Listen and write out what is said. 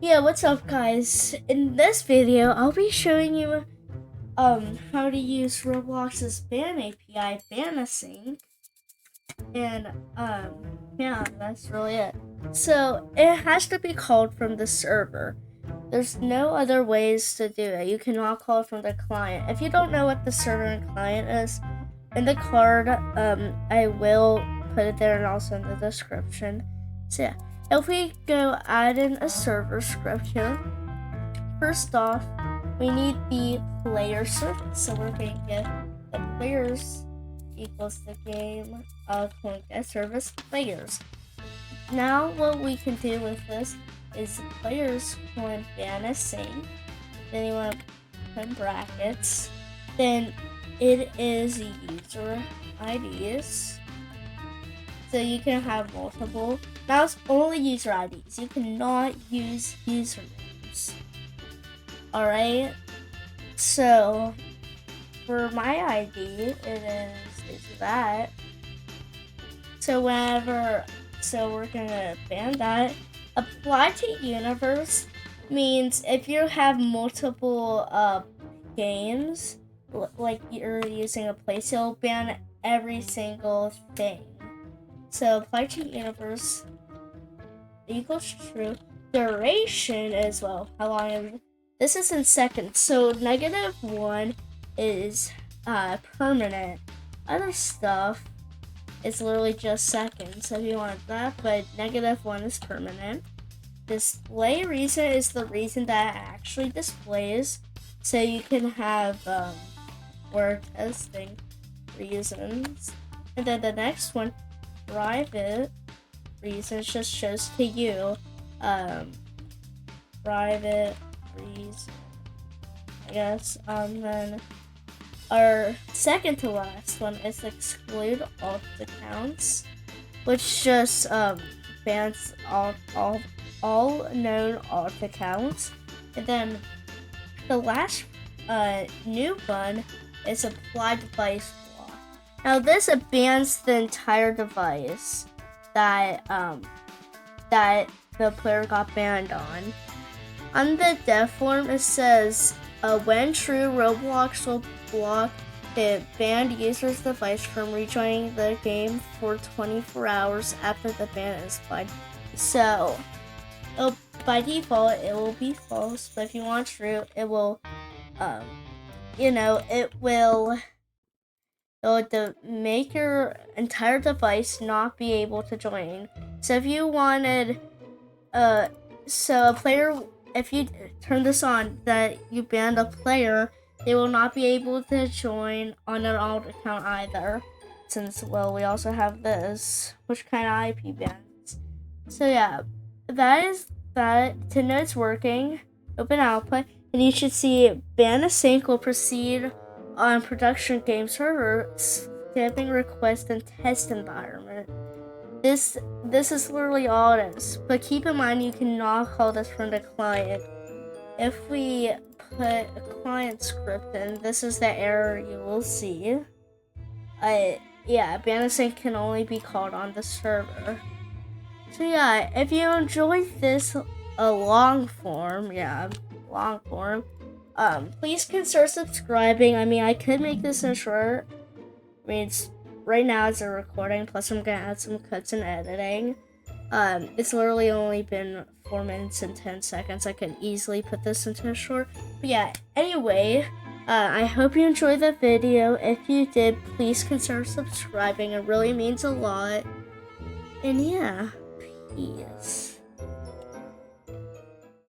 Yeah, what's up guys? In this video, I'll be showing you how to use Roblox's ban API, BanAsync, and yeah, that's really it. So it has to be called from the server. There's no other ways to do it. You cannot call it from the client. If you don't know what the server and client is, in the card, I will put it there and also in the description. So yeah, if we go add in a server script here, first off, we need the player service. So we're going to get the players equals the game get service players. Now what we can do with this is players when BanAsync, then you want to put in brackets, then it is user IDs. So you can have multiple. Now it's only user IDs. You cannot use usernames. Alright. So for my ID, it is that. So we're gonna ban that. Apply to universe means if you have multiple games, like you're using a place, it'll ban every single thing. So apply to universe equals true. Duration as well. How long is this? Is in seconds. So -1 is permanent. Other stuff is literally just seconds. So if you want that, but -1 is permanent. Display reason is the reason that it actually displays. So you can have word testing reasons. And then the next one, private reasons, just shows to you private reason, I guess. Then our second to last one is exclude alt accounts, which just bans all known alt accounts. And then the last new one is apply device block. Now this bans the entire device that the player got banned on. On the dev form, it says when true, Roblox will block the banned user's device from rejoining the game for 24 hours after the ban is applied. So by default, it will be false, but if you want true, it will, it'll make your entire device not be able to join. So if you wanted, so a player, if you turn this on, that you banned a player, they will not be able to join on an alt account either. Since, well, we also have this, which kind of IP bans. So yeah, that is that. To know it's working, open output, and you should see BanAsync will proceed on production game server, skipping request and test environment. This is literally all it is. But keep in mind, you cannot call this from the client. If we put a client script in, this is the error you will see. Yeah, BanAsync can only be called on the server. So yeah, if you enjoyed this long form, please consider subscribing. I mean, I could make this in short. I mean, right now it's a recording, plus I'm gonna add some cuts and editing. It's literally only been 4 minutes and 10 seconds. I could easily put this into a short. But yeah, anyway, I hope you enjoyed the video. If you did, please consider subscribing. It really means a lot. And yeah, peace.